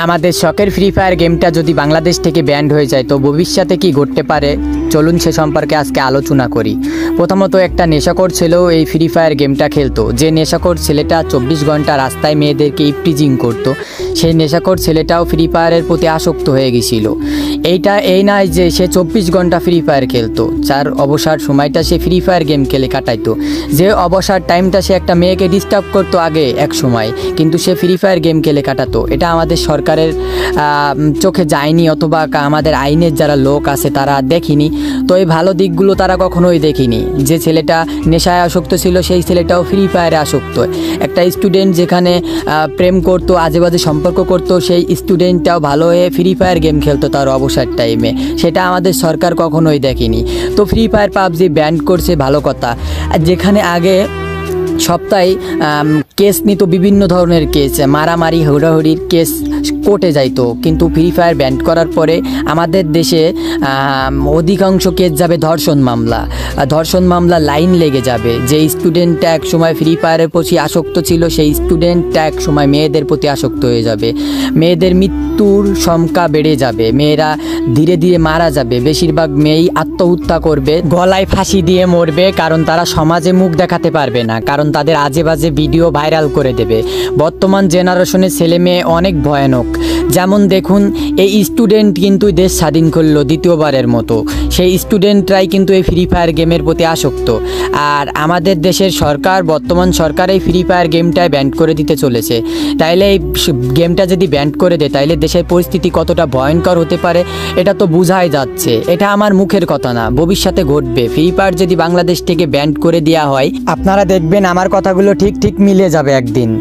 আমাদের শখের free fire গেমটা যদি বাংলাদেশ থেকে ব্যান্ড হয়ে যায় তো ভবিষ্যতে কি ঘটতে পারে চলুন সে সম্পর্কে আজকে আলোচনা করি। প্রথমত একটা নেশাখোর ছেলেও এই ফ্রি ফায়ার গেমটা খেলতো। যে নেশাখোর ছেলেটা 24 ঘন্টা রাস্তায় মেয়েদেরকে ইপটিজিং করতো, সেই নেশাখোর ছেলেটাও ফ্রি ফায়ারের প্রতি আসক্ত হয়ে গেছিল। এই নয় যে সে 24 ঘন্টা ফ্রি ফায়ার খেলতো, যার অবসর সময়টা সে ফ্রি ফায়ার গেম খেলে কাটাইতো। যে অবসর টাইমটা সে একটা মেয়েকে ডিস্টার্ব করতো আগে এক সময়, কিন্তু সে ফ্রি ফায়ার গেম খেলে কাটাতো। এটা আমাদের সরকারের চোখে যায়নি, অথবা আমাদের আইনের যারা লোক আছে তারা দেখিনি। তো এই ভালো দিকগুলো তারা কখনোই দেখিনি। যে ছেলেটা নেশায় আসক্ত ছিল সেই ছেলেটাও ফ্রি ফায়ারে আসক্ত। একটা স্টুডেন্ট যেখানে প্রেম করতো, আজে বাজে সম্পর্ক করতো, সেই স্টুডেন্টটাও ভালো হয়ে ফ্রি ফায়ার গেম খেলতো তার অবসর টাইমে। সেটা আমাদের সরকার কখনোই দেখেনি। তো ফ্রি ফায়ার পাবজি ব্যান করছে ভালো কথা। যেখানে আগে সপ্তাহে কেস নিত, বিভিন্ন ধরনের কেস, মারামারি হুড়াহুড়ির কেস কোর্টে যাইতো, কিন্তু ফ্রি ফায়ার ব্যান করার পরে আমাদের দেশে অধিকাংশ কেস যাবে ধর্ষণ মামলা লাইন লেগে যাবে। যে স্টুডেন্টটা এক সময় ফ্রি ফায়ারের প্রতি আসক্ত ছিল সেই স্টুডেন্টটা এক সময় মেয়েদের প্রতি আসক্ত হয়ে যাবে। মেয়েদের মৃত্যুর সংখ্যা বেড়ে যাবে, মেয়েরা ধীরে ধীরে মারা যাবে। বেশিরভাগ মেয়েই আত্মহত্যা করবে, গলায় ফাঁসি দিয়ে মরবে, কারণ তারা সমাজে মুখ দেখাতে পারবে না, কারণ তাদের আজে বাজে ভিডিও ভাইরাল করে দেবে। বর্তমান জেনারেশনের ছেলে মেয়ে অনেক ভয়ানক। যেমন দেখুন, এই স্টুডেন্ট কিন্তু দেশ স্বাধীন করলো দ্বিতীয়বারের মতো, সেই স্টুডেন্টরাই কিন্তু এই ফ্রি ফায়ার গেমের প্রতি আসক্ত। আর আমাদের দেশের সরকার, বর্তমান সরকার এই ফ্রি ফায়ার গেমটায় ব্যান করে দিতে চলেছে। তাইলে এই গেমটা যদি ব্যান করে দেয় তাইলে দেশের পরিস্থিতি কতটা ভয়ঙ্কর হতে পারে এটা তো বোঝাই যাচ্ছে। এটা আমার মুখের কথা না, ভবিষ্যতে ঘটবে। ফ্রি ফায়ার যদি বাংলাদেশ থেকে ব্যান করে দেওয়া হয়, আপনারা দেখবেন আমার কথাগুলো ঠিক মিলে যাবে একদিন।